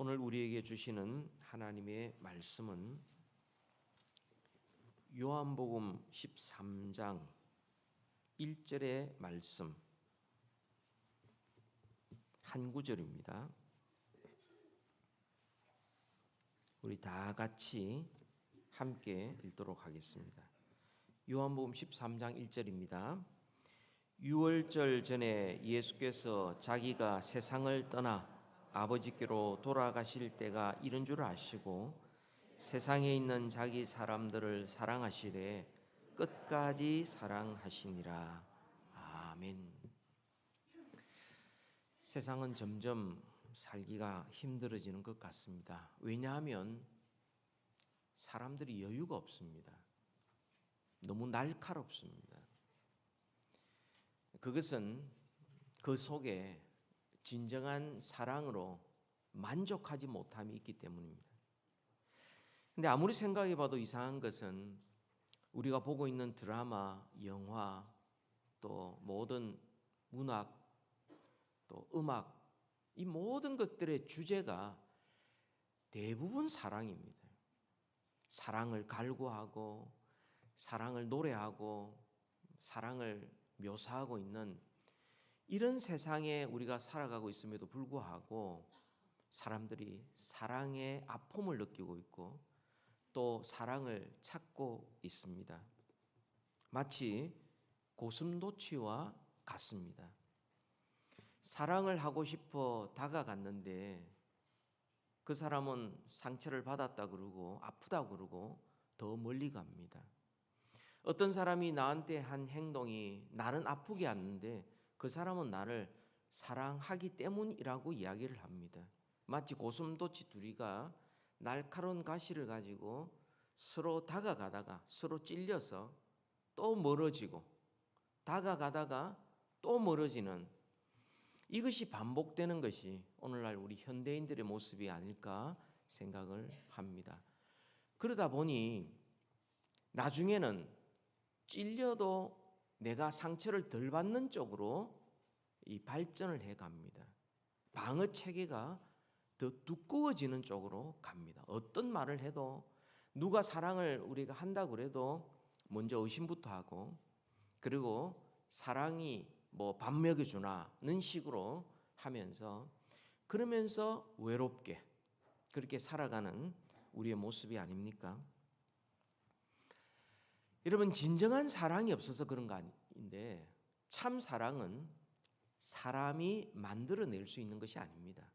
오늘 우리에게 주시는 하나님의 말씀은 요한복음 13장 1절의 말씀 한 구절입니다. 우리 다 같이 함께 읽도록 하겠습니다. 요한복음 13장 1절입니다. 유월절 전에 예수께서 자기가 세상을 떠나 아버지께로 돌아가실 때가 이른 줄 아시고 세상에 있는 자기 사람들을 사랑하시되 끝까지 사랑하시니라. 아멘. 세상은 점점 살기가 힘들어지는 것 같습니다. 왜냐하면 사람들이 여유가 없습니다. 너무 날카롭습니다. 그것은 그 속에 진정한 사랑으로 만족하지 못함이 있기 때문입니다. 근데 아무리 생각해 봐도 이상한 것은 우리가 보고 있는 드라마, 영화, 또 모든 문학, 또 음악, 이 모든 것들의 주제가 대부분 사랑입니다. 사랑을 갈구하고 사랑을 노래하고 사랑을 묘사하고 있는 이런 세상에 우리가 살아가고 있음에도 불구하고 사람들이 사랑의 아픔을 느끼고 있고 또 사랑을 찾고 있습니다. 마치 고슴도치와 같습니다. 사랑을 하고 싶어 다가갔는데 그 사람은 상처를 받았다 그러고 아프다 그러고 더 멀리 갑니다. 어떤 사람이 나한테 한 행동이 나는 아프게 하는데 그 사람은 나를 사랑하기 때문이라고 이야기를 합니다. 마치 고슴도치 둘이가 날카로운 가시를 가지고 서로 다가가다가 서로 찔려서 또 멀어지고 다가가다가 또 멀어지는 이것이 반복되는 것이 오늘날 우리 현대인들의 모습이 아닐까 생각을 합니다. 그러다 보니 나중에는 찔려도 내가 상처를 덜 받는 쪽으로 이 발전을 해 갑니다. 방어 체계가 더 두꺼워지는 쪽으로 갑니다. 어떤 말을 해도 누가 사랑을 우리가 한다고 그래도 먼저 의심부터 하고 그리고 사랑이 뭐 밥 먹여주나는 식으로 하면서 그러면서 외롭게 그렇게 살아가는 우리의 모습이 아닙니까? 여러분, 진정한 사랑이 없어서 그런 거 아닌데 참 사랑은 사람이 만들어낼 수 있는 것이 아닙니다.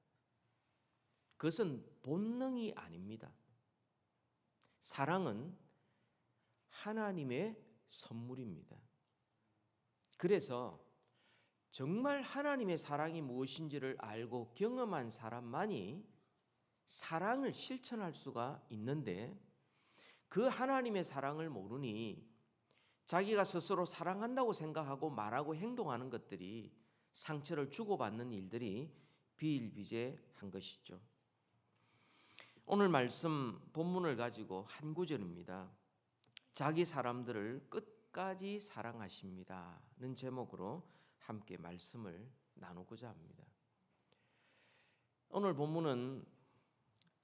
그것은 본능이 아닙니다. 사랑은 하나님의 선물입니다. 그래서 정말 하나님의 사랑이 무엇인지를 알고 경험한 사람만이 사랑을 실천할 수가 있는데 그 하나님의 사랑을 모르니 자기가 스스로 사랑한다고 생각하고 말하고 행동하는 것들이 상처를 주고받는 일들이 비일비재한 것이죠. 오늘 말씀 본문을 가지고 한 구절입니다. 자기 사람들을 끝까지 사랑하십니다는 제목으로 함께 말씀을 나누고자 합니다. 오늘 본문은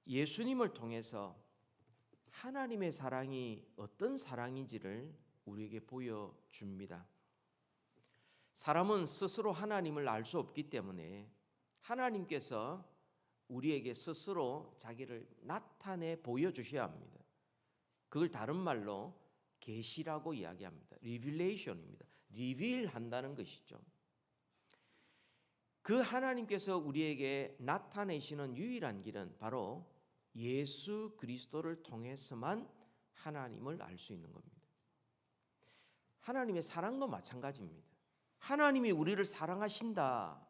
예수님을 통해서 하나님의 사랑이 어떤 사랑인지를 우리에게 보여줍니다. 사람은 스스로 하나님을 알 수 없기 때문에 하나님께서 우리에게 스스로 자기를 나타내 보여주셔야 합니다. 그걸 다른 말로 계시라고 이야기합니다. 리빌레이션입니다. 리빌한다는 것이죠. 그 하나님께서 우리에게 나타내시는 유일한 길은 바로 예수 그리스도를 통해서만 하나님을 알 수 있는 겁니다. 하나님의 사랑도 마찬가지입니다. 하나님이 우리를 사랑하신다.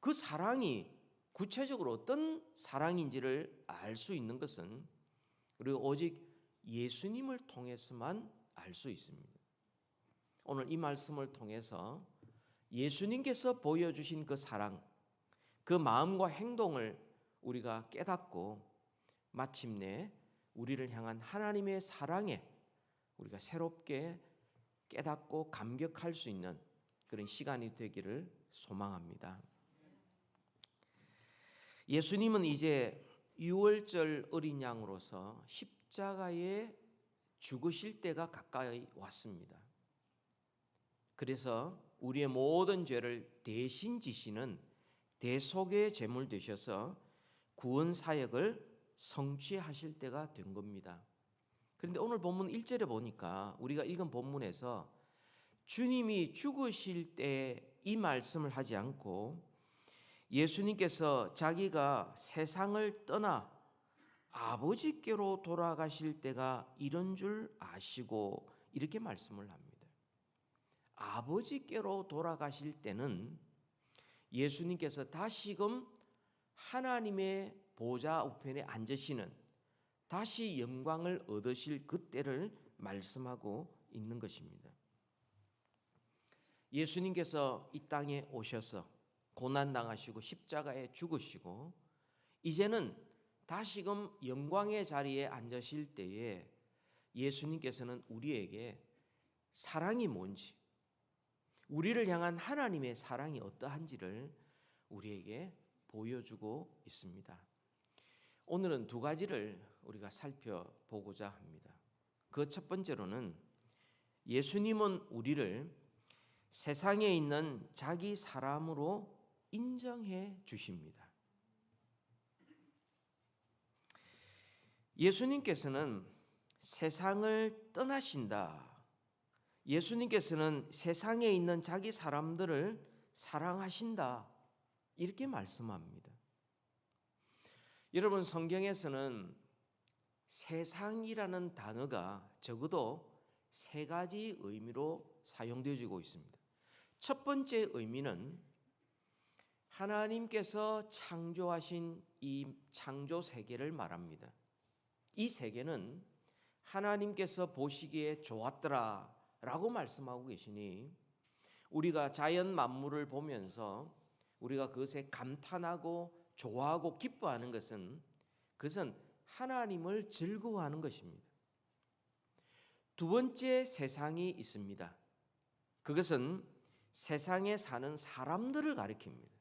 그 사랑이 구체적으로 어떤 사랑인지를 알 수 있는 것은 그리고 오직 예수님을 통해서만 알 수 있습니다. 오늘 이 말씀을 통해서 예수님께서 보여주신 그 사랑, 그 마음과 행동을 우리가 깨닫고 마침내 우리를 향한 하나님의 사랑에 우리가 새롭게 깨닫고 감격할 수 있는 그런 시간이 되기를 소망합니다. 예수님은 이제 유월절 어린 양으로서 십자가에 죽으실 때가 가까이 왔습니다. 그래서 우리의 모든 죄를 대신 지시는 대속의 제물 되셔서 구원 사역을 성취하실 때가 된 겁니다. 그런데 오늘 본문 1절에 보니까 우리가 읽은 본문에서 주님이 죽으실 때 이 말씀을 하지 않고 예수님께서 자기가 세상을 떠나 아버지께로 돌아가실 때가 이런 줄 아시고 이렇게 말씀을 합니다. 아버지께로 돌아가실 때는 예수님께서 다시금 하나님의 보좌 우편에 앉으시는 다시 영광을 얻으실 그때를 말씀하고 있는 것입니다. 예수님께서 이 땅에 오셔서 고난당하시고 십자가에 죽으시고 이제는 다시금 영광의 자리에 앉으실 때에 예수님께서는 우리에게 사랑이 뭔지, 우리를 향한 하나님의 사랑이 어떠한지를 우리에게 보여주고 있습니다. 오늘은 두 가지를 우리가 살펴보고자 합니다. 그 첫 번째로는 예수님은 우리를 세상에 있는 자기 사람으로 인정해 주십니다. 예수님께서는 세상을 떠나신다. 예수님께서는 세상에 있는 자기 사람들을 사랑하신다. 이렇게 말씀합니다. 여러분, 성경에서는 세상이라는 단어가 적어도 세 가지 의미로 사용되어지고 있습니다. 첫 번째 의미는 하나님께서 창조하신 이 창조 세계를 말합니다. 이 세계는 하나님께서 보시기에 좋았더라 라고 말씀하고 계시니 우리가 자연 만물을 보면서 우리가 그것에 감탄하고 좋아하고 기뻐하는 그것은 하나님을 즐거워하는 것입니다. 두 번째 세상이 있습니다. 그것은 세상에 사는 사람들을 가리킵니다.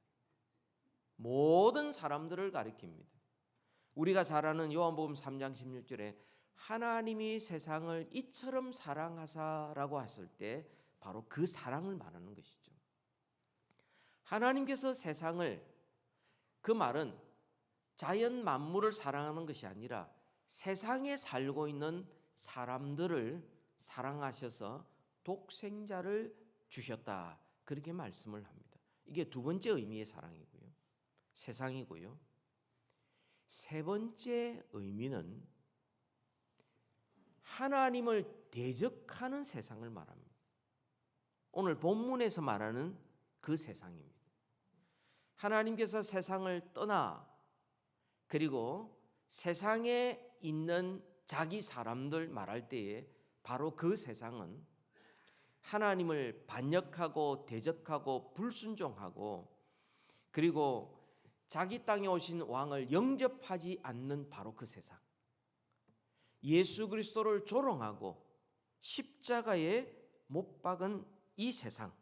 모든 사람들을 가리킵니다. 우리가 잘 아는 요한복음 3장 16절에 하나님이 세상을 이처럼 사랑하사라고 했을 때 바로 그 사랑을 말하는 것이죠. 하나님께서 세상을, 그 말은 자연 만물을 사랑하는 것이 아니라 세상에 살고 있는 사람들을 사랑하셔서 독생자를 주셨다. 그렇게 말씀을 합니다. 이게 두 번째 의미의 사랑이고요. 세상이고요. 세 번째 의미는 하나님을 대적하는 세상을 말합니다. 오늘 본문에서 말하는 그 세상입니다. 하나님께서 세상을 떠나 그리고 세상에 있는 자기 사람들 말할 때에 바로 그 세상은 하나님을 반역하고 대적하고 불순종하고 그리고 자기 땅에 오신 왕을 영접하지 않는 바로 그 세상, 예수 그리스도를 조롱하고 십자가에 못 박은 이 세상,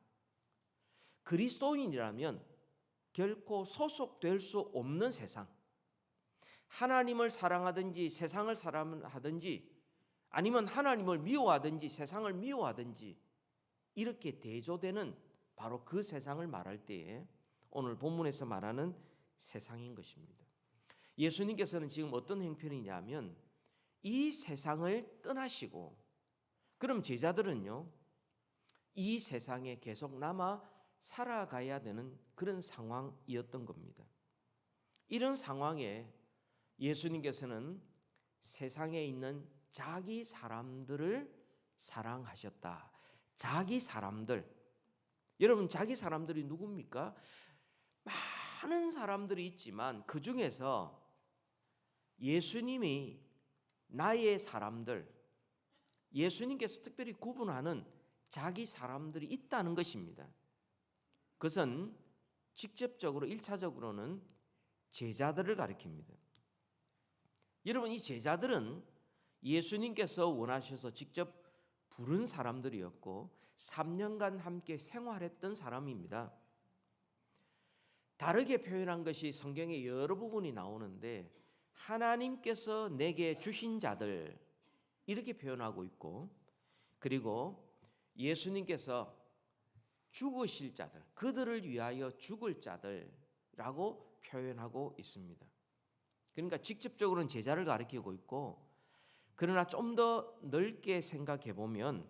그리스도인이라면 결코 소속될 수 없는 세상, 하나님을 사랑하든지 세상을 사랑하든지 아니면 하나님을 미워하든지 세상을 미워하든지 이렇게 대조되는 바로 그 세상을 말할 때에 오늘 본문에서 말하는 세상인 것입니다. 예수님께서는 지금 어떤 형편이냐면 이 세상을 떠나시고 그럼 제자들은요 이 세상에 계속 남아 살아가야 되는 그런 상황이었던 겁니다. 이런 상황에 예수님께서는 세상에 있는 자기 사람들을 사랑하셨다. 자기 사람들, 여러분 자기 사람들이 누굽니까? 많은 사람들이 있지만 그 중에서 예수님이 나의 사람들, 예수님께서 특별히 구분하는 자기 사람들이 있다는 것입니다. 그것은 직접적으로 1차적으로는 제자들을 가리킵니다. 여러분 이 제자들은 예수님께서 원하셔서 직접 부른 사람들이었고 3년간 함께 생활했던 사람입니다. 다르게 표현한 것이 성경에 여러 부분이 나오는데 하나님께서 내게 주신 자들 이렇게 표현하고 있고, 그리고 예수님께서 죽으실 자들, 그들을 위하여 죽을 자들라고 표현하고 있습니다. 그러니까 직접적으로는 제자를 가리키고 있고, 그러나 좀 더 넓게 생각해 보면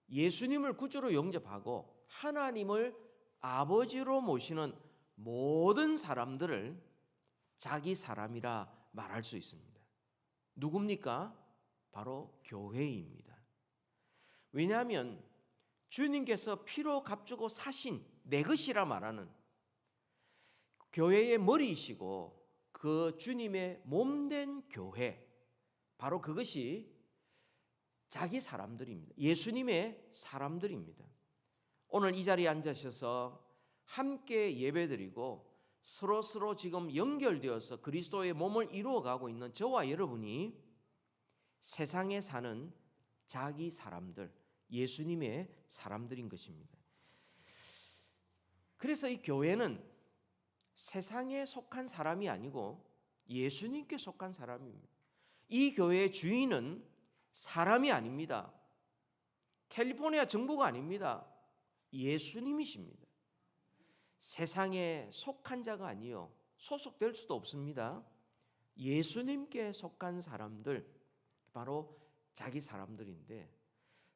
예수님을 구주로 영접하고 하나님을 아버지로 모시는 모든 사람들을 자기 사람이라 말할 수 있습니다. 누굽니까? 바로 교회입니다. 왜냐하면 주님께서 피로 값주고 사신 내 것이라 말하는 교회의 머리이시고 그 주님의 몸된 교회, 바로 그것이 자기 사람들입니다. 예수님의 사람들입니다. 오늘 이 자리에 앉으셔서 함께 예배드리고 서로 지금 연결되어서 그리스도의 몸을 이루어가고 있는 저와 여러분이 세상에 사는 자기 사람들, 예수님의 사람들인 것입니다. 그래서 이 교회는 세상에 속한 사람이 아니고 예수님께 속한 사람입니다. 이 교회의 주인은 사람이 아닙니다. 캘리포니아 정부가 아닙니다. 예수님이십니다. 세상에 속한 자가 아니요, 소속될 수도 없습니다. 예수님께 속한 사람들, 바로 자기 사람들인데,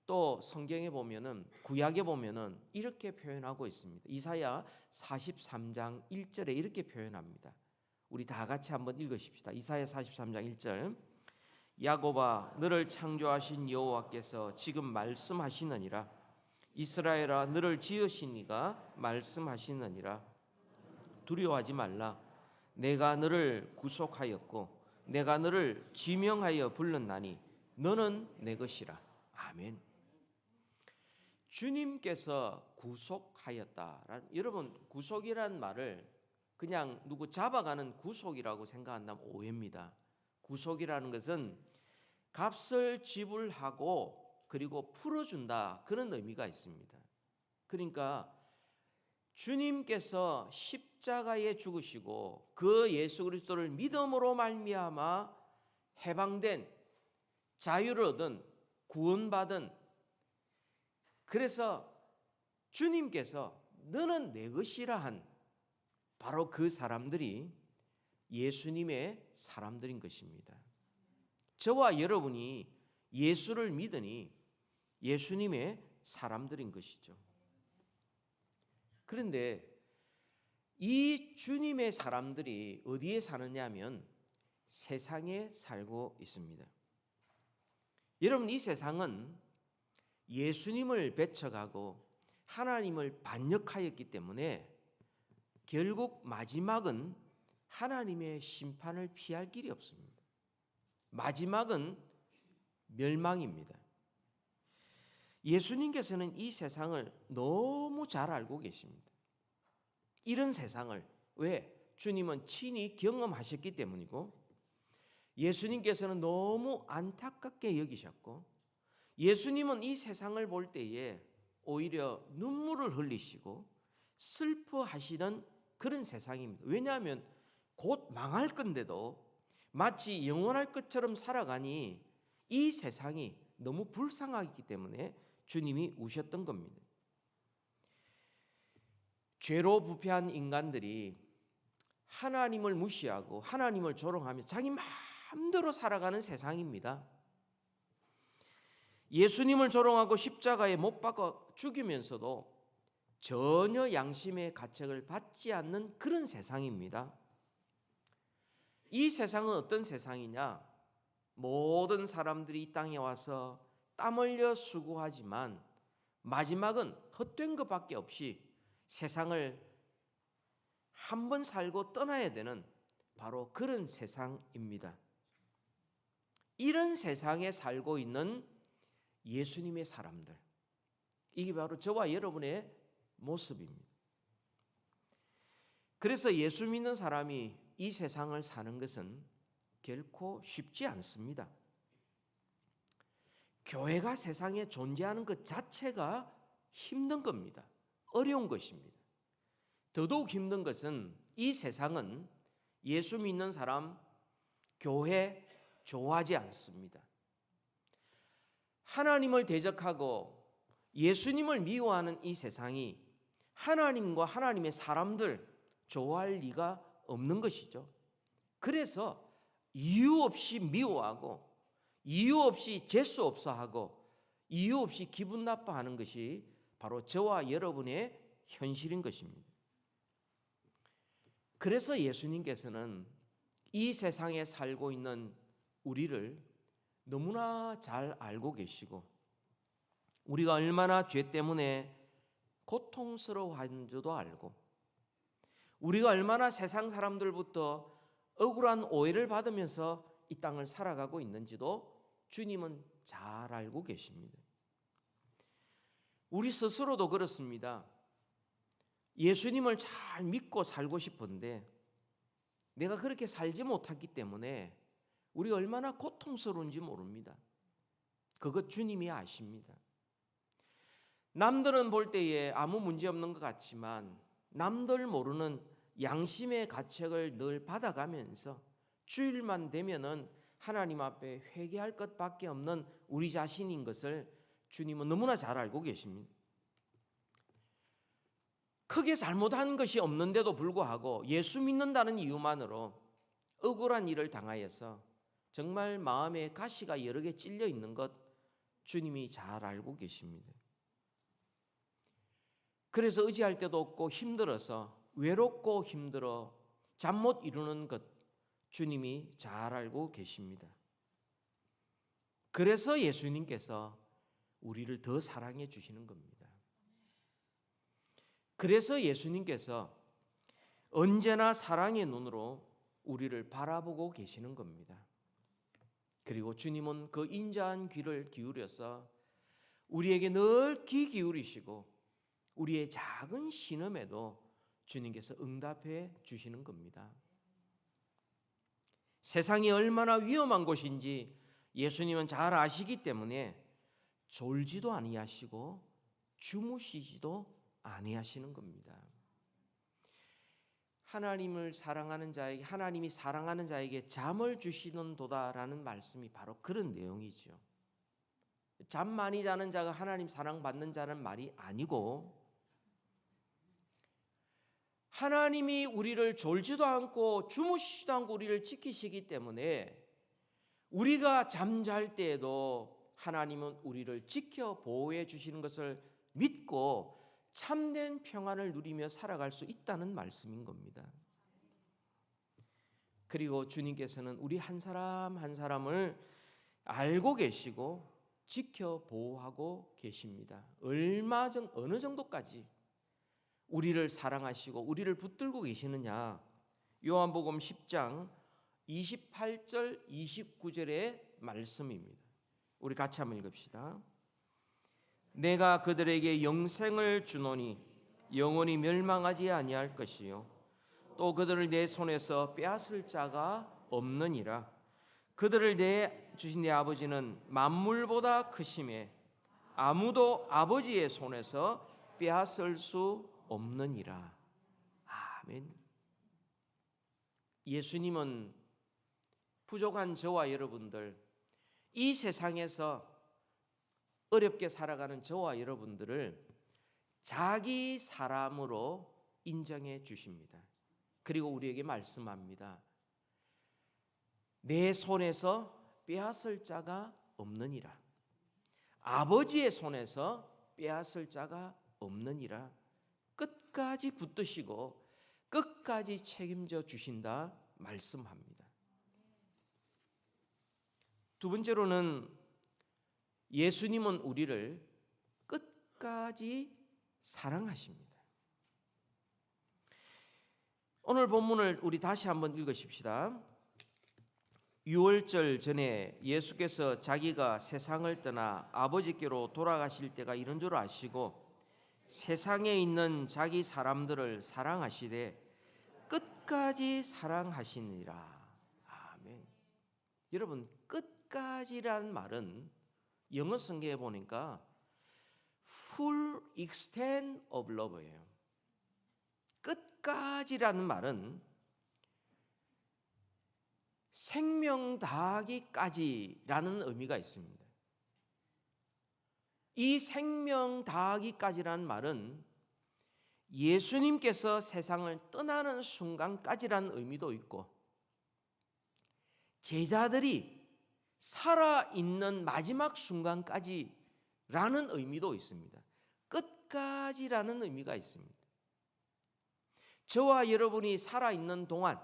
또 성경에 보면은, 구약에 보면은 이렇게 표현하고 있습니다. 이사야 43장 1절에 이렇게 표현합니다. 우리 다 같이 한번 읽으십시다. 이사야 43장 1절. 야곱아, 너를 창조하신 여호와께서 지금 말씀하시느니라. 이스라엘아, 너를 지으신 이가 말씀하시느니라. 두려워하지 말라. 내가 너를 구속하였고 내가 너를 지명하여 불렀나니 너는 내 것이라. 아멘. 주님께서 구속하였다. 여러분, 구속이란 말을 그냥 누구 잡아가는 구속이라고 생각한다면 오해입니다. 구속이라는 것은 값을 지불하고 그리고 풀어준다, 그런 의미가 있습니다. 그러니까 주님께서 십자가에 죽으시고 그 예수 그리스도를 믿음으로 말미암아 해방된, 자유를 얻은, 구원받은, 그래서 주님께서 너는 내 것이라 한 바로 그 사람들이 예수님의 사람들인 것입니다. 저와 여러분이 예수를 믿으니 예수님의 사람들인 것이죠. 그런데 이 주님의 사람들이 어디에 사느냐 하면 세상에 살고 있습니다. 여러분, 이 세상은 예수님을 배척하고 하나님을 반역하였기 때문에 결국 마지막은 하나님의 심판을 피할 길이 없습니다. 마지막은 멸망입니다. 예수님께서는 이 세상을 너무 잘 알고 계십니다. 이런 세상을, 왜? 주님은 친히 경험하셨기 때문이고, 예수님께서는 너무 안타깝게 여기셨고, 예수님은 이 세상을 볼 때에 오히려 눈물을 흘리시고 슬퍼하시던 그런 세상입니다. 왜냐하면 곧 망할 건데도 마치 영원할 것처럼 살아가니 이 세상이 너무 불쌍하기 때문에 주님이 우셨던 겁니다. 죄로 부패한 인간들이 하나님을 무시하고 하나님을 조롱하며 자기 마음대로 살아가는 세상입니다. 예수님을 조롱하고 십자가에 못 박아 죽이면서도 전혀 양심의 가책을 받지 않는 그런 세상입니다. 이 세상은 어떤 세상이냐? 모든 사람들이 이 땅에 와서 땀 흘려 수고하지만 마지막은 헛된 것밖에 없이 세상을 한 번 살고 떠나야 되는 바로 그런 세상입니다. 이런 세상에 살고 있는 예수님의 사람들, 이게 바로 저와 여러분의 모습입니다. 그래서 예수 믿는 사람이 이 세상을 사는 것은 결코 쉽지 않습니다. 교회가 세상에 존재하는 것 자체가 힘든 겁니다. 어려운 것입니다. 더더욱 힘든 것은 이 세상은 예수 믿는 사람, 교회 좋아하지 않습니다. 하나님을 대적하고 예수님을 미워하는 이 세상이 하나님과 하나님의 사람들 좋아할 리가 없는 것이죠. 그래서 이유 없이 미워하고 이유 없이 재수 없어하고 이유 없이 기분 나빠하는 것이 바로 저와 여러분의 현실인 것입니다. 그래서 예수님께서는 이 세상에 살고 있는 우리를 너무나 잘 알고 계시고 우리가 얼마나 죄 때문에 고통스러워하는 줄도 알고 우리가 얼마나 세상 사람들부터 억울한 오해를 받으면서 이 땅을 살아가고 있는지도 주님은 잘 알고 계십니다. 우리 스스로도 그렇습니다. 예수님을 잘 믿고 살고 싶은데 내가 그렇게 살지 못했기 때문에 우리가 얼마나 고통스러운지 모릅니다. 그것 주님이 아십니다. 남들은 볼 때에 아무 문제 없는 것 같지만 남들 모르는 양심의 가책을 늘 받아가면서 주일만 되면은 하나님 앞에 회개할 것밖에 없는 우리 자신인 것을 주님은 너무나 잘 알고 계십니다. 크게 잘못한 것이 없는데도 불구하고 예수 믿는다는 이유만으로 억울한 일을 당하여서 정말 마음에 가시가 여러 개 찔려 있는 것 주님이 잘 알고 계십니다. 그래서 의지할 데도 없고 힘들어서 외롭고 힘들어 잠 못 이루는 것 주님이 잘 알고 계십니다. 그래서 예수님께서 우리를 더 사랑해 주시는 겁니다. 그래서 예수님께서 언제나 사랑의 눈으로 우리를 바라보고 계시는 겁니다. 그리고 주님은 그 인자한 귀를 기울여서 우리에게 늘 귀 기울이시고 우리의 작은 신음에도 주님께서 응답해 주시는 겁니다. 세상이 얼마나 위험한 곳인지 예수님은 잘 아시기 때문에 졸지도 아니하시고 주무시지도 아니하시는 겁니다. 하나님을 사랑하는 자에게 하나님이 사랑하는 자에게 잠을 주시는도다라는 말씀이 바로 그런 내용이죠. 잠 많이 자는 자가 하나님 사랑받는 자는 말이 아니고 하나님이 우리를 졸지도 않고 주무시지도 않고 우리를 지키시기 때문에 우리가 잠잘 때에도 하나님은 우리를 지켜 보호해 주시는 것을 믿고 참된 평안을 누리며 살아갈 수 있다는 말씀인 겁니다. 그리고 주님께서는 우리 한 사람 한 사람을 알고 계시고 지켜 보호하고 계십니다. 어느 정도까지 우리를 사랑하시고 우리를 붙들고 계시느냐? 요한복음 10장 28절 29절의 말씀입니다. 우리 같이 한번 읽읍시다. 내가 그들에게 영생을 주노니 영원히 멸망하지 아니할 것이요 또 그들을 내 손에서 빼앗을 자가 없느니라. 그들을 내 주신 내 아버지는 만물보다 크심에 아무도 아버지의 손에서 빼앗을 수 없느니라. 아멘. 예수님은 부족한 저와 여러분들, 이 세상에서 어렵게 살아가는 저와 여러분들을 자기 사람으로 인정해 주십니다. 그리고 우리에게 말씀합니다. 내 손에서 빼앗을 자가 없느니라. 아버지의 손에서 빼앗을 자가 없느니라. 끝까지 붙드시고 끝까지 책임져 주신다 말씀합니다. 두 번째로는 예수님은 우리를 끝까지 사랑하십니다. 오늘 본문을 우리 다시 한번 읽으십시다. 유월절 전에 예수께서 자기가 세상을 떠나 아버지께로 돌아가실 때가 이런 줄 아시고 세상에 있는 자기 사람들을 사랑하시되 끝까지 사랑하시니라. 아멘. 여러분, 끝까지라는 말은 영어 성경에 보니까 full extent of love예요. 끝 끝까지라는 말은 생명 다하기까지라는 의미가 있습니다. 이 생명 다하기까지라는 말은 예수님께서 세상을 떠나는 순간까지라는 의미도 있고, 제자들이 살아있는 마지막 순간까지라는 의미도 있습니다. 끝까지라는 의미가 있습니다. 저와 여러분이 살아있는 동안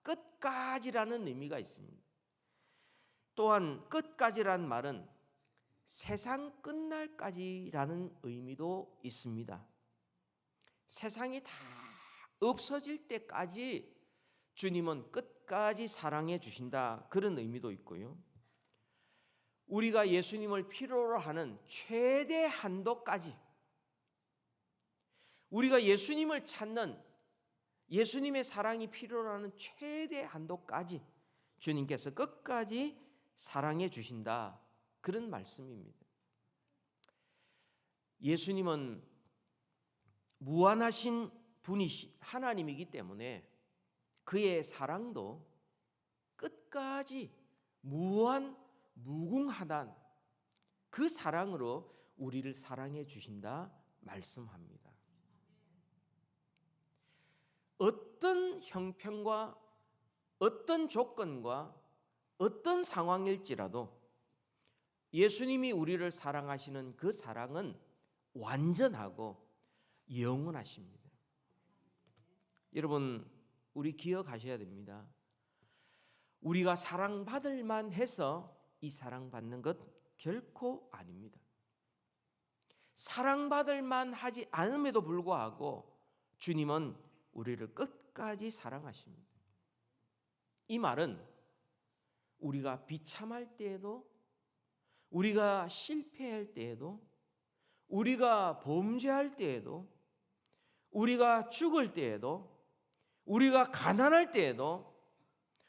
끝까지라는 의미가 있습니다. 또한 끝까지라는 말은 세상 끝날까지라는 의미도 있습니다. 세상이 다 없어질 때까지 주님은 끝까지 사랑해 주신다, 그런 의미도 있고요. 우리가 예수님을 필요로 하는 최대 한도까지, 우리가 예수님을 찾는 예수님의 사랑이 필요로 하는 최대 한도까지 주님께서 끝까지 사랑해 주신다, 그런 말씀입니다. 예수님은 무한하신 분이신 하나님이기 때문에 그의 사랑도 끝까지 무궁하단 그 사랑으로 우리를 사랑해 주신다 말씀합니다. 어떤 형편과 어떤 조건과 어떤 상황일지라도 예수님이 우리를 사랑하시는 그 사랑은 완전하고 영원하십니다. 여러분, 우리 기억하셔야 됩니다. 우리가 사랑받을 만해서 이 사랑받는 것 결코 아닙니다. 사랑받을 만하지 않음에도 불구하고 주님은 우리를 끝까지 사랑하십니다. 이 말은 우리가 비참할 때에도, 우리가 실패할 때에도, 우리가 범죄할 때에도, 우리가 죽을 때에도, 우리가 가난할 때에도,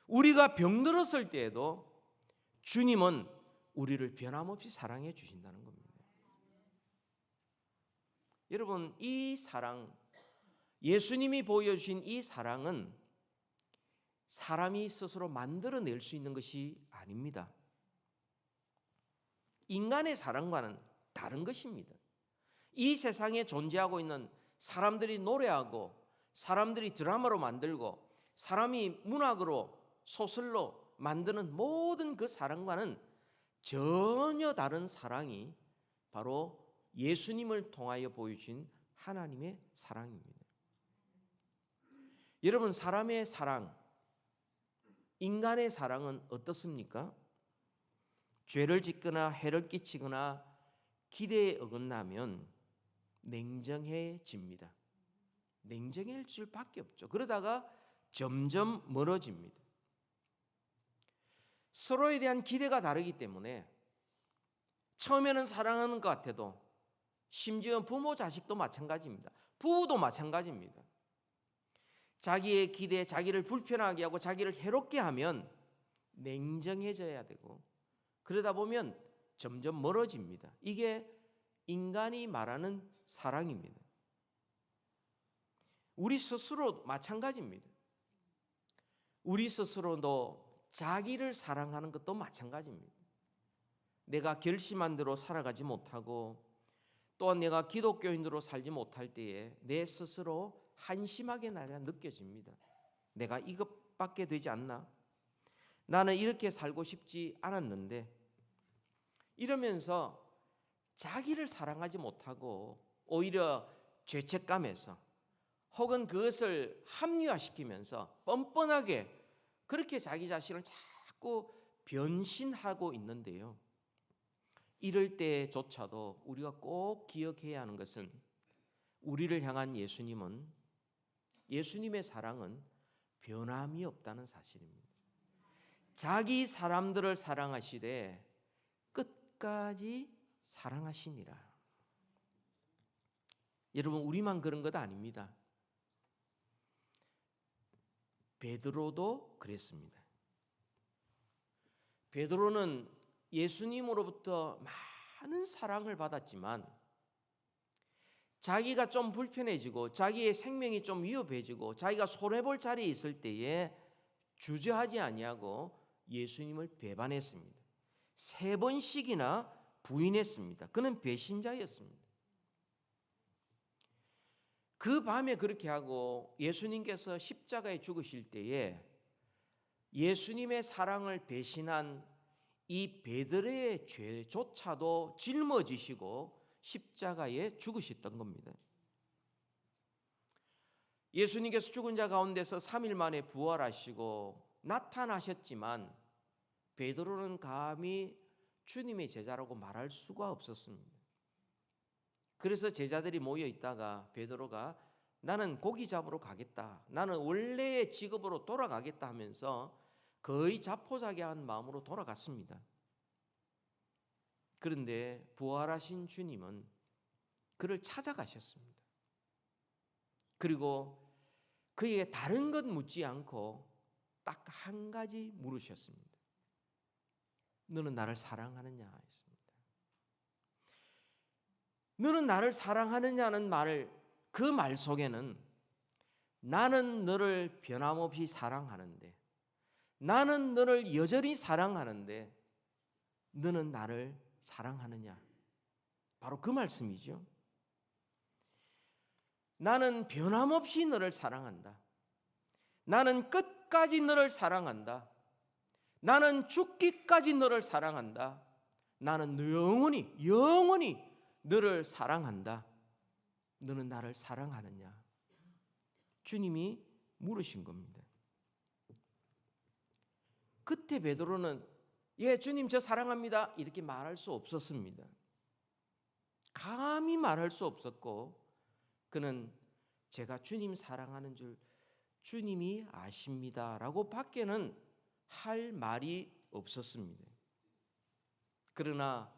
우리가 병들었을 때에도 주님은 우리를 변함없이 사랑해 주신다는 겁니다. 여러분, 이 사랑, 예수님이 보여주신 이 사랑은 사람이 스스로 만들어낼 수 있는 것이 아닙니다. 인간의 사랑과는 다른 것입니다. 이 세상에 존재하고 있는 사람들이 노래하고, 사람들이 드라마로 만들고, 사람이 문학으로, 소설로 만드는 모든 그 사랑과는 전혀 다른 사랑이 바로 예수님을 통하여 보여주신 하나님의 사랑입니다. 여러분, 사람의 사랑, 인간의 사랑은 어떻습니까? 죄를 짓거나 해를 끼치거나 기대에 어긋나면 냉정해집니다. 냉정해질 수밖에 없죠. 그러다가 점점 멀어집니다. 서로에 대한 기대가 다르기 때문에 처음에는 사랑하는 것 같아도, 심지어 부모 자식도 마찬가지입니다. 부부도 마찬가지입니다. 자기의 기대, 자기를 불편하게 하고 자기를 해롭게 하면 냉정해져야 되고, 그러다 보면 점점 멀어집니다. 이게 인간이 말하는 사랑입니다. 우리 스스로 마찬가지입니다. 우리 스스로도 자기를 사랑하는 것도 마찬가지입니다. 내가 결심한 대로 살아가지 못하고, 또한 내가 기독교인으로 살지 못할 때에 내 스스로 한심하게 나가 느껴집니다. 내가 이것밖에 되지 않나? 나는 이렇게 살고 싶지 않았는데, 이러면서 자기를 사랑하지 못하고 오히려 죄책감에서, 혹은 그것을 합리화시키면서 뻔뻔하게 그렇게 자기 자신을 자꾸 변신하고 있는데요. 이럴 때조차도 우리가 꼭 기억해야 하는 것은, 우리를 향한 예수님의 사랑은 변함이 없다는 사실입니다. 자기 사람들을 사랑하시되 끝까지 사랑하시니라. 여러분, 우리만 그런 것 아닙니다. 베드로도 그랬습니다. 베드로는 예수님으로부터 많은 사랑을 받았지만 자기가 좀 불편해지고 자기의 생명이 좀 위협해지고 자기가 손해볼 자리에 있을 때에 주저하지 아니하고 예수님을 배반했습니다. 3번씩이나 부인했습니다. 그는 배신자였습니다. 그 밤에 그렇게 하고 예수님께서 십자가에 죽으실 때에 예수님의 사랑을 배신한 이 베드로의 죄조차도 짊어지시고 십자가에 죽으셨던 겁니다. 예수님께서 죽은 자 가운데서 3일 만에 부활하시고 나타나셨지만 베드로는 감히 주님의 제자라고 말할 수가 없었습니다. 그래서 제자들이 모여 있다가 베드로가 나는 고기 잡으러 가겠다, 나는 원래의 직업으로 돌아가겠다 하면서 거의 자포자기한 마음으로 돌아갔습니다. 그런데 부활하신 주님은 그를 찾아가셨습니다. 그리고 그에게 다른 것 묻지 않고 딱 한 가지 물으셨습니다. 너는 나를 사랑하느냐 했습니다. 너는 나를 사랑하느냐는 그 말 속에는 나는 너를 변함없이 사랑하는데, 나는 너를 여전히 사랑하는데 너는 나를 사랑하느냐, 바로 그 말씀이죠. 나는 변함없이 너를 사랑한다. 나는 끝까지 너를 사랑한다. 나는 죽기까지 너를 사랑한다. 나는 영원히 너를 사랑한다. 너는 나를 사랑하느냐? 주님이 물으신 겁니다. 그때 베드로는 예, 주님 저 사랑합니다 이렇게 말할 수 없었습니다. 감히 말할 수 없었고 그는 제가 주님 사랑하는 줄 주님이 아십니다라고 밖에는 할 말이 없었습니다. 그러나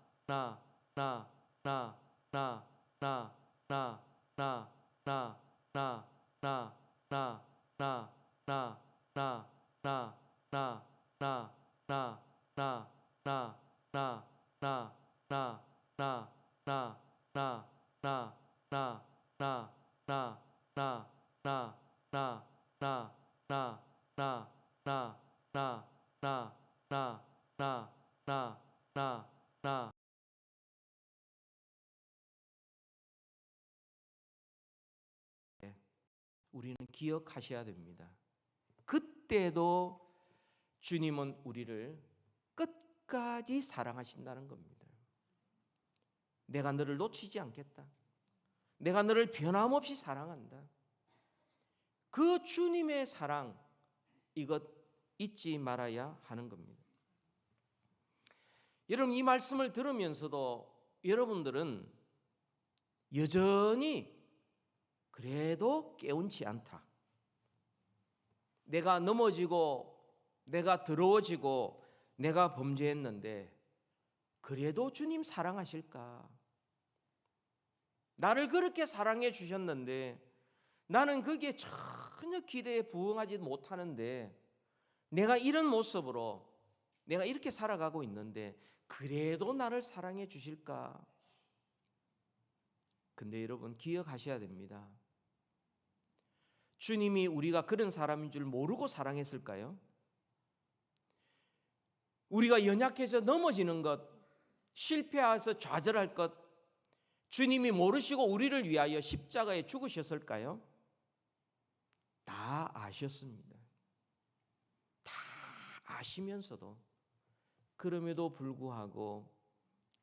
우리는 기억하셔야 됩니다. 그때도 주님은 우리를 끝까지 사랑하신다는 겁니다. 내가 너를 놓치지 않겠다. 내가 너를 변함없이 사랑한다. 그 주님의 사랑, 이것 잊지 말아야 하는 겁니다. 여러분, 이 말씀을 들으면서도 여러분들은 여전히 그래도 깨운치 않다. 내가 넘어지고 내가 더러워지고 내가 범죄했는데 그래도 주님 사랑하실까? 나를 그렇게 사랑해 주셨는데 나는 그게 전혀 기대에 부응하지 못하는데 내가 이런 모습으로 내가 이렇게 살아가고 있는데 그래도 나를 사랑해 주실까? 근데 여러분 기억하셔야 됩니다. 주님이 우리가 그런 사람인 줄 모르고 사랑했을까요? 우리가 연약해서 넘어지는 것, 실패해서 좌절할 것, 주님이 모르시고 우리를 위하여 십자가에 죽으셨을까요? 다 아셨습니다. 다 아시면서도 그럼에도 불구하고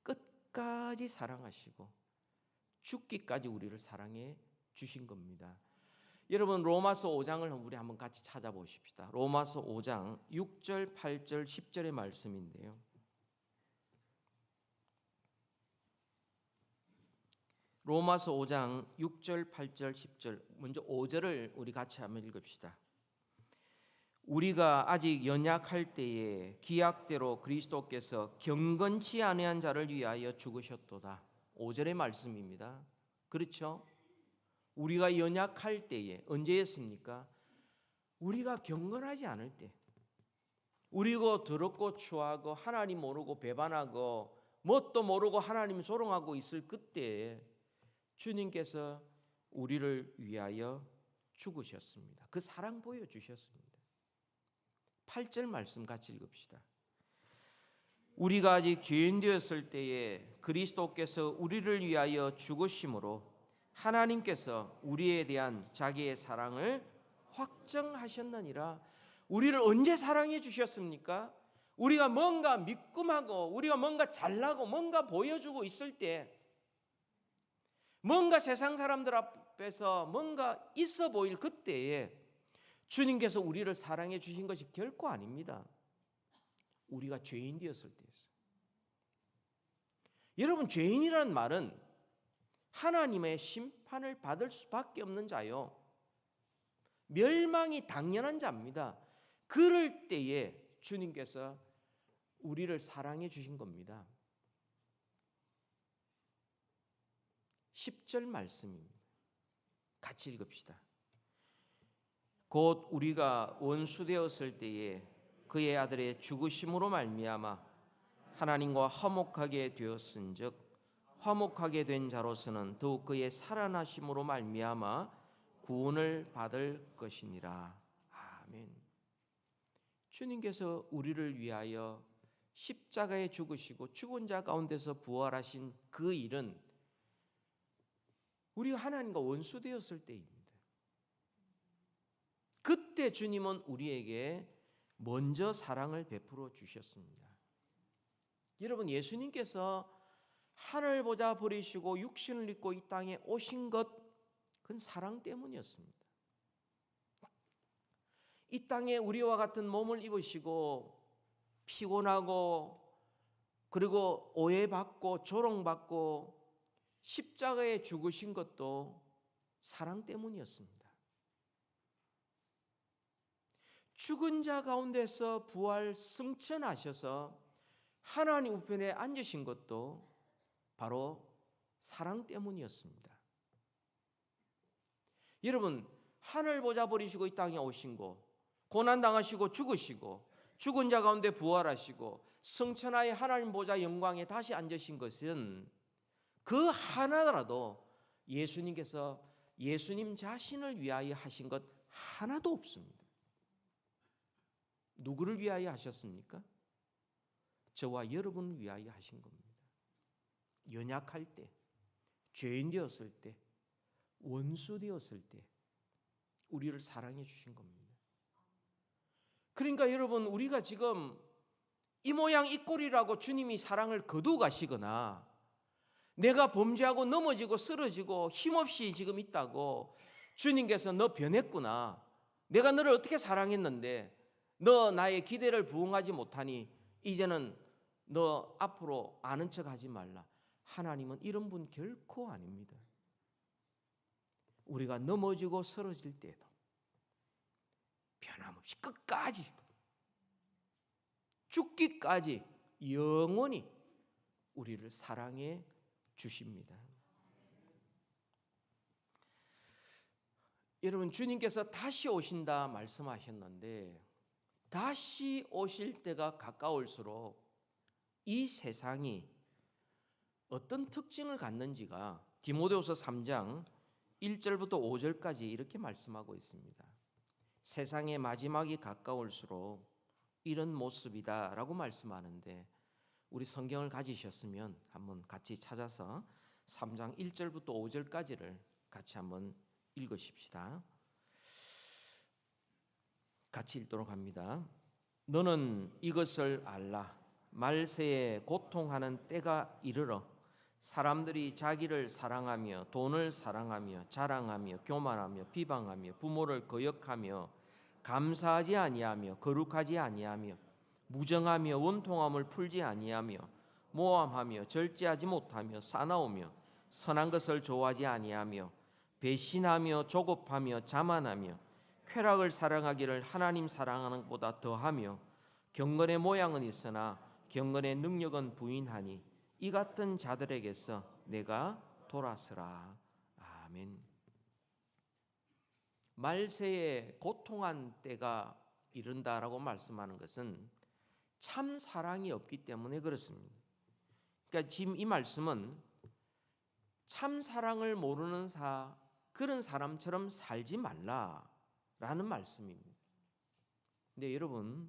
끝까지 사랑하시고 죽기까지 우리를 사랑해 주신 겁니다. 여러분 로마서 5장을 우리 한번 같이 찾아보십시다. 로마서 5장 6절, 8절, 10절의 말씀인데요. 로마서 5장 6절, 8절, 10절. 먼저 5절을 우리 같이 한번 읽읍시다. 우리가 아직 연약할 때에 기약대로 그리스도께서 경건치 아니한 자를 위하여 죽으셨도다. 5절의 말씀입니다. 그렇죠? 우리가 연약할 때에 언제였습니까? 우리가 경건하지 않을 때, 우리고 더럽고 추하고 하나님 모르고 배반하고 뭣도 모르고 하나님 조롱하고 있을 그때에 주님께서 우리를 위하여 죽으셨습니다. 그 사랑 보여주셨습니다. 8절 말씀 같이 읽읍시다. 우리가 아직 죄인 되었을 때에 그리스도께서 우리를 위하여 죽으심으로 하나님께서 우리에 대한 자기의 사랑을 확정하셨느니라. 우리를 언제 사랑해 주셨습니까? 우리가 뭔가 믿음하고 우리가 뭔가 잘나고 뭔가 보여주고 있을 때, 뭔가 세상 사람들 앞에서 뭔가 있어 보일 그때에 주님께서 우리를 사랑해 주신 것이 결코 아닙니다. 우리가 죄인 되었을 때였어요. 여러분, 죄인이라는 말은 하나님의 심판을 받을 수밖에 없는 자요, 멸망이 당연한 자입니다. 그럴 때에 주님께서 우리를 사랑해 주신 겁니다. 10절 말씀입니다. 같이 읽읍시다. 곧 우리가 원수 되었을 때에 그의 아들의 죽으심으로 말미암아 하나님과 화목하게 되었은즉 화목하게 된 자로서는 더욱 그의 살아나심으로 말미암아 구원을 받을 것이니라. 아멘. 주님께서 우리를 위하여 십자가에 죽으시고 죽은 자 가운데서 부활하신 그 일은 우리가 하나님과 원수 되었을 때입니다. 그때 주님은 우리에게 먼저 사랑을 베풀어 주셨습니다. 여러분, 예수님께서 하늘 보좌 버리시고 육신을 입고 이 땅에 오신 것, 그건 사랑 때문이었습니다. 이 땅에 우리와 같은 몸을 입으시고 피곤하고 그리고 오해받고 조롱받고 십자가에 죽으신 것도 사랑 때문이었습니다. 죽은 자 가운데서 부활 승천하셔서 하나님 우편에 앉으신 것도 바로 사랑 때문이었습니다. 여러분, 하늘 보좌 버리시고 이 땅에 오신 거, 고난 당하시고 죽으시고 죽은 자 가운데 부활하시고 승천하여 하나님 보좌 영광에 다시 앉으신 것은 그 하나라도 예수님께서 예수님 자신을 위하여 하신 것 하나도 없습니다. 누구를 위하여 하셨습니까? 저와 여러분을 위하여 하신 겁니다. 연약할 때, 죄인 되었을 때, 원수 되었을 때 우리를 사랑해 주신 겁니다. 그러니까 여러분, 우리가 지금 이 모양 이 꼴이라고 주님이 사랑을 거두어 가시거나 내가 범죄하고 넘어지고 쓰러지고 힘없이 지금 있다고 주님께서 너 변했구나, 내가 너를 어떻게 사랑했는데 너 나의 기대를 부응하지 못하니 이제는 너 앞으로 아는 척하지 말라. 하나님은 이런 분 결코 아닙니다. 우리가 넘어지고 쓰러질 때에도 변함없이 끝까지 죽기까지 영원히 우리를 사랑해 주십니다. 여러분, 주님께서 다시 오신다 말씀하셨는데 다시 오실 때가 가까울수록 이 세상이 어떤 특징을 갖는지가 디모데후서 3장 1절부터 5절까지 이렇게 말씀하고 있습니다. 세상의 마지막이 가까울수록 이런 모습이다라고 말씀하는데, 우리 성경을 가지셨으면 한번 같이 찾아서 3장 1절부터 5절까지를 같이 한번 읽으십시다. 같이 읽도록 합니다. 너는 이것을 알라. 말세에 고통하는 때가 이르러 사람들이 자기를 사랑하며 돈을 사랑하며 자랑하며 교만하며 비방하며 부모를 거역하며 감사하지 아니하며 거룩하지 아니하며 무정하며 원통함을 풀지 아니하며 모함하며 절제하지 못하며 사나우며 선한 것을 좋아하지 아니하며 배신하며 조급하며 자만하며 쾌락을 사랑하기를 하나님 사랑하는 것보다 더하며 경건의 모양은 있으나 경건의 능력은 부인하니 이 같은 자들에게서 내가 돌아서라. 아멘. 말세에 고통한 때가 이른다라고 말씀하는 것은 참 사랑이 없기 때문에 그렇습니다. 그러니까 지금 이 말씀은 참 사랑을 모르는 그런 사람처럼 살지 말라라는 말씀입니다. 근데 여러분,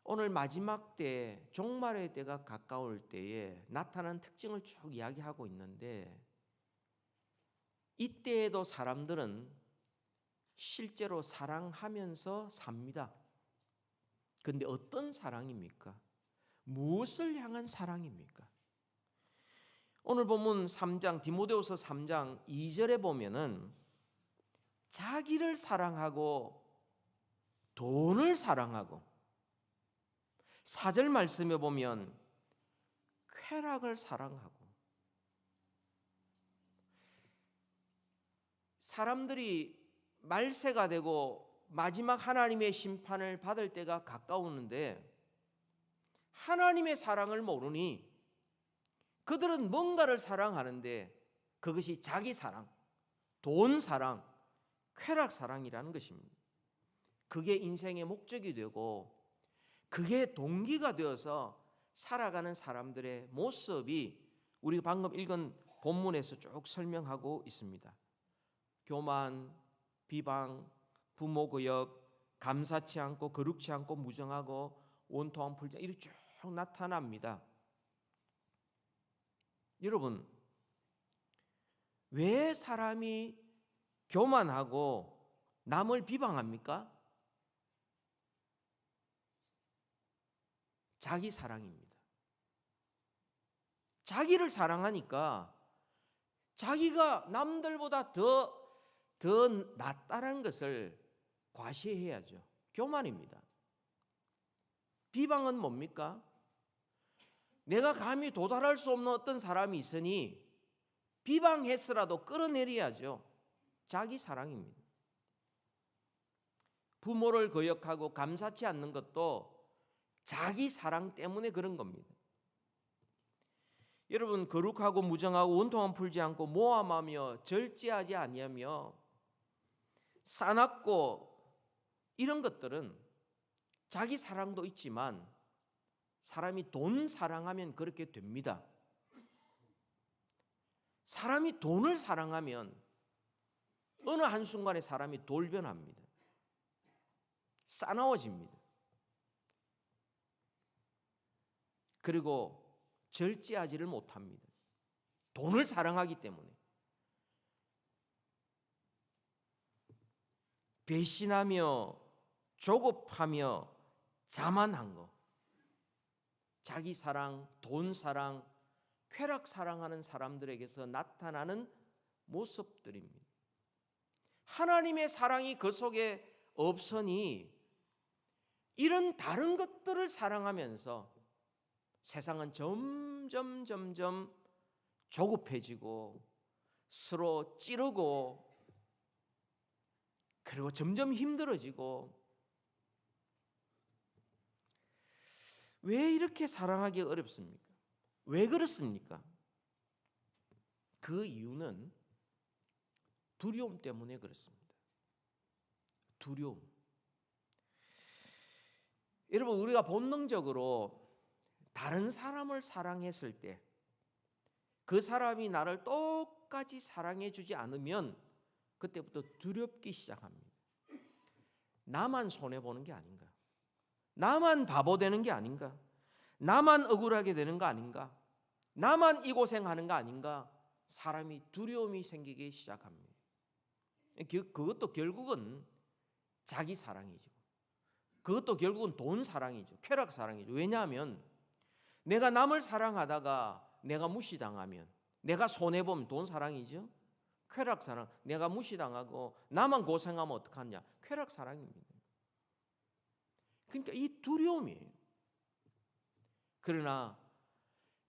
오늘 마지막 때, 종말의 때가 가까울 때에 나타난 특징을 쭉 이야기하고 있는데, 이때에도 사람들은 실제로 사랑하면서 삽니다. 그런데 어떤 사랑입니까? 무엇을 향한 사랑입니까? 오늘 본문 3장, 디모데후서 3장 2절에 보면은 자기를 사랑하고 돈을 사랑하고, 4절 말씀에 보면 쾌락을 사랑하고, 사람들이 말세가 되고 마지막 하나님의 심판을 받을 때가 가까우는데 하나님의 사랑을 모르니 그들은 뭔가를 사랑하는데 그것이 자기 사랑, 돈 사랑, 쾌락 사랑이라는 것입니다. 그게 인생의 목적이 되고 그게 동기가 되어서 살아가는 사람들의 모습이 우리가 방금 읽은 본문에서 쭉 설명하고 있습니다. 교만, 비방, 부모 거역, 감사치 않고 거룩치 않고 무정하고 원통한 불장, 이렇게 쭉 나타납니다. 여러분, 왜 사람이 교만하고 남을 비방합니까? 자기 사랑입니다. 자기를 사랑하니까 자기가 남들보다 더 낫다는 것을 과시해야죠. 교만입니다. 비방은 뭡니까? 내가 감히 도달할 수 없는 어떤 사람이 있으니 비방했으라도 끌어내려야죠. 자기 사랑입니다. 부모를 거역하고 감사치 않는 것도 자기 사랑 때문에 그런 겁니다. 여러분, 거룩하고 무정하고 원통함 풀지 않고 모함하며 절제하지 아니하며 싸납고, 이런 것들은 자기 사랑도 있지만 사람이 돈 사랑하면 그렇게 됩니다. 사람이 돈을 사랑하면 어느 한순간에 사람이 돌변합니다. 싸나워집니다. 그리고 절제하지를 못합니다. 돈을 사랑하기 때문에. 배신하며 조급하며 자만한 거, 자기 사랑, 돈 사랑, 쾌락 사랑하는 사람들에게서 나타나는 모습들입니다. 하나님의 사랑이 그 속에 없으니 이런 다른 것들을 사랑하면서 세상은 점점 조급해지고 서로 찌르고, 그리고 점점 힘들어지고. 왜 이렇게 사랑하기 어렵습니까? 왜 그렇습니까? 그 이유는 두려움 때문에 그렇습니다. 두려움. 여러분, 우리가 본능적으로 다른 사람을 사랑했을 때 그 사람이 나를 똑같이 사랑해 주지 않으면 그때부터 두렵기 시작합니다. 나만 손해보는 게 아닌가? 나만 바보 되는 게 아닌가? 나만 억울하게 되는 거 아닌가? 나만 이 고생하는 거 아닌가? 사람이 두려움이 생기기 시작합니다. 그것도 결국은 자기 사랑이죠. 그것도 결국은 돈 사랑이죠. 쾌락 사랑이죠. 왜냐하면 내가 남을 사랑하다가 내가 무시당하면, 내가 손해보면 돈 사랑이죠. 쾌락 사랑. 내가 무시당하고 나만 고생하면 어떡하냐? 쾌락 사랑입니다. 그러니까 이 두려움이에요. 그러나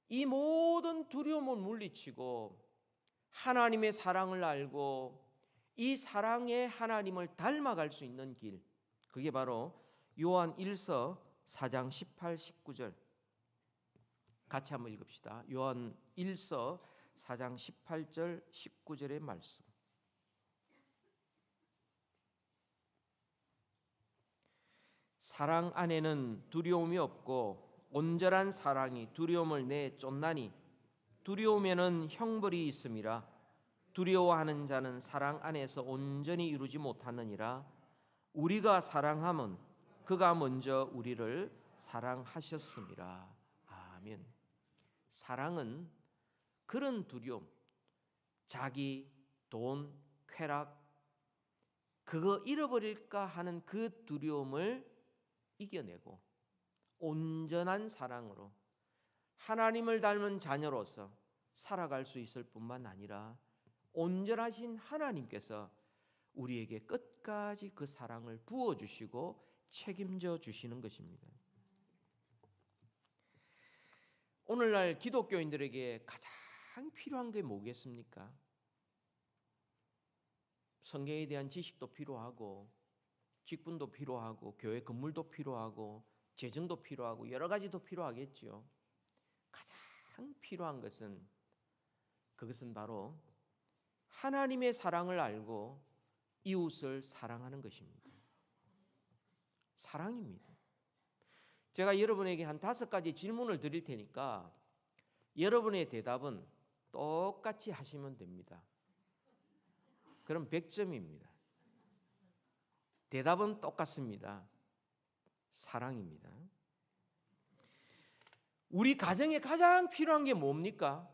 이 모든 두려움을 물리치고 하나님의 사랑을 알고 이 사랑의 하나님을 닮아갈 수 있는 길, 그게 바로 요한 1서 4장 18, 19절 같이 한번 읽읍시다. 요한 1서 4장 18절 19절의 말씀. 사랑 안에는 두려움이 없고 온전한 사랑이 두려움을 내쫓나니 두려움에는 형벌이 있음이라. 두려워하는 자는 사랑 안에서 온전히 이루지 못하느니라. 우리가 사랑함은 그가 먼저 우리를 사랑하셨음이라. 아멘. 사랑은 그런 두려움, 자기, 돈, 쾌락, 그거 잃어버릴까 하는 그 두려움을 이겨내고 온전한 사랑으로 하나님을 닮은 자녀로서 살아갈 수 있을 뿐만 아니라 온전하신 하나님께서 우리에게 끝까지 그 사랑을 부어주시고 책임져 주시는 것입니다. 오늘날 기독교인들에게 가장 필요한 게 뭐겠습니까? 성경에 대한 지식도 필요하고 직분도 필요하고 교회 건물도 필요하고 재정도 필요하고 여러 가지도 필요하겠죠. 가장 필요한 것은 그것은 바로 하나님의 사랑을 알고 이웃을 사랑하는 것입니다. 사랑입니다. 제가 여러분에게 한 5가지 질문을 드릴 테니까 여러분의 대답은 똑같이 하시면 됩니다. 그럼 100점입니다. 대답은 똑같습니다. 사랑입니다. 우리 가정에 가장 필요한 게 뭡니까?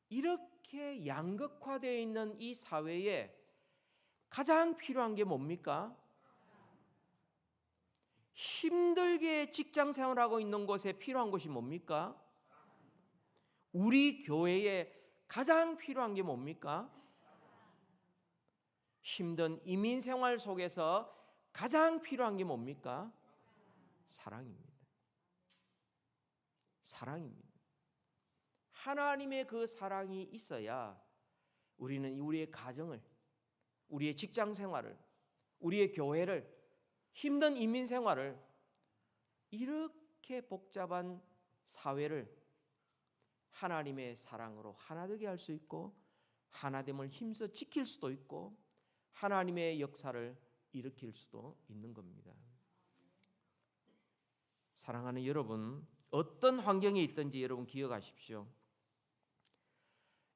이렇게 양극화되어 있는 이 사회에 가장 필요한 게 뭡니까? 힘들게 직장 생활하고 있는 곳에 필요한 것이 뭡니까? 우리 교회에 가장 필요한 게 뭡니까? 힘든 이민 생활 속에서 가장 필요한 게 뭡니까? 사랑입니다. 사랑입니다. 하나님의 그 사랑이 있어야 우리는 우리의 가정을, 우리의 직장 생활을, 우리의 교회를, 힘든 이민 생활을, 이렇게 복잡한 사회를 하나님의 사랑으로 하나되게 할 수 있고 하나됨을 힘써 지킬 수도 있고 하나님의 역사를 일으킬 수도 있는 겁니다. 사랑하는 여러분, 어떤 환경에 있든지 여러분 기억하십시오.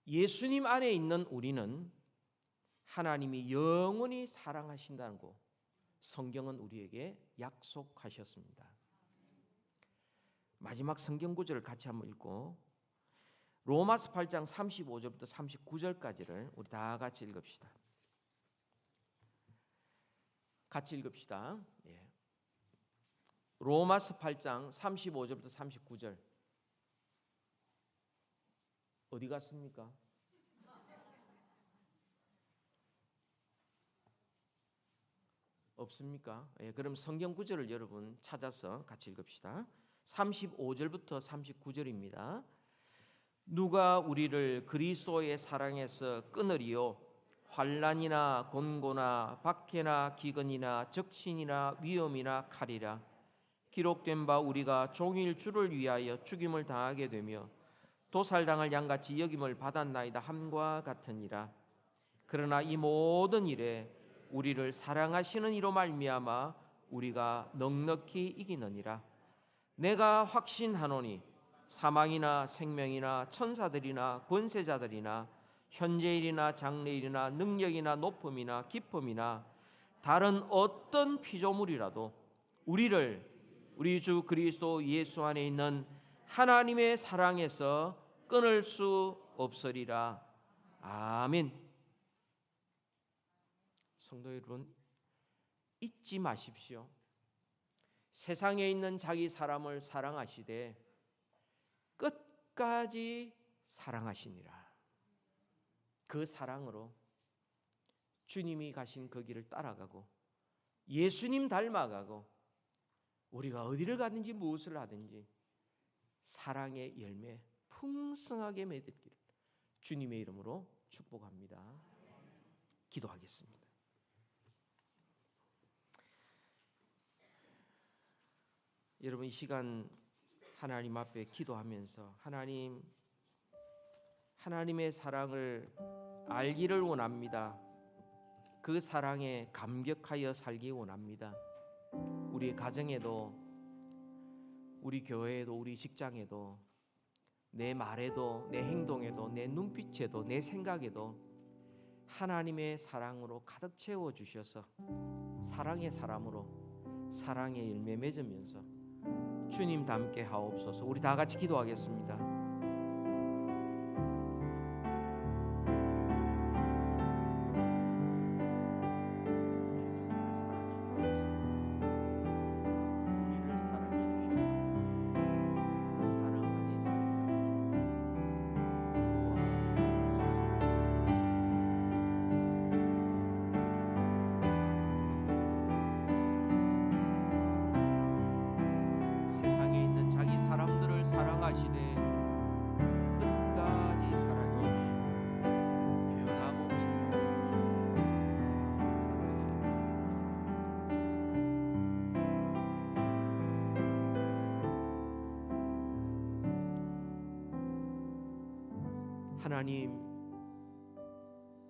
예수님 안에 있는 우리는 하나님이 영원히 사랑하신다는 거 성경은 우리에게 약속하셨습니다. 마지막 성경 구절을 같이 한번 읽고 로마서 8장 35절부터 39절까지를 우리 다 같이 읽읍시다. 같이 읽읍시다. 예. 로마서 8장 35절부터 39절. 어디 갔습니까? 없습니까? 예, 그럼 성경 구절을 여러분 찾아서 같이 읽읍시다. 35절부터 39절입니다. 누가 우리를 그리스도의 사랑에서 끊으리요? 환난이나 곤고나 박해나 기근이나 적신이나 위험이나 칼이라. 기록된 바 우리가 종일 주를 위하여 죽임을 당하게 되며 도살당할 양같이 여김을 받았나이다 함과 같으니라. 그러나 이 모든 일에 우리를 사랑하시는 이로 말미암아 우리가 넉넉히 이기느니라. 내가 확신하노니 사망이나 생명이나 천사들이나 권세자들이나 현재일이나 장래일이나 능력이나 높음이나 깊음이나 다른 어떤 피조물이라도 우리를 우리 주 그리스도 예수 안에 있는 하나님의 사랑에서 끊을 수 없으리라. 아멘. 성도 여러분, 잊지 마십시오. 세상에 있는 자기 사람을 사랑하시되 끝까지 사랑하시니라. 그 사랑으로 주님이 가신 그 길을 따라가고 예수님 닮아가고 우리가 어디를 가든지 무엇을 하든지 사랑의 열매 풍성하게 맺기를 주님의 이름으로 축복합니다. 기도하겠습니다. 여러분, 이 시간 하나님 앞에 기도하면서 하나님의 사랑을 알기를 원합니다. 그 사랑에 감격하여 살기 원합니다. 우리 가정에도, 우리 교회에도, 우리 직장에도 내 말에도, 내 행동에도, 내 눈빛에도, 내 생각에도 하나님의 사랑으로 가득 채워 주셔서 사랑의 사람으로 사랑의 열매 맺으면서 주님 닮게 하옵소서. 우리 다 같이 기도하겠습니다. 세상에 있는 자기 사람들을 사랑하시되 끝까지 사랑해 주시고 변함없이 사랑해. 하나님,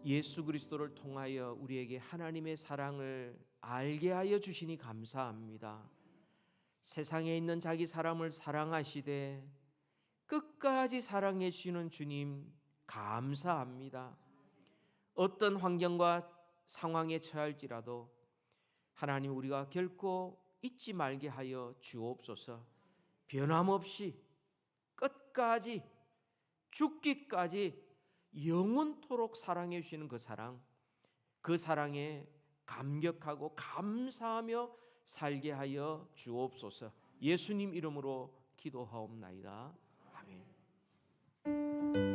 예수 그리스도를 통하여 우리에게 하나님의 사랑을 알게 하여 주시니 감사합니다. 세상에 있는 자기 사람을 사랑하시되 끝까지 사랑해 주시는 주님 감사합니다. 어떤 환경과 상황에 처할지라도 하나님, 우리가 결코 잊지 말게 하여 주옵소서. 변함없이 끝까지 죽기까지 영원토록 사랑해 주시는 그 사랑, 그 사랑에 감격하고 감사하며 살게 하여 주옵소서. 예수님 이름으로 기도하옵나이다. 아멘.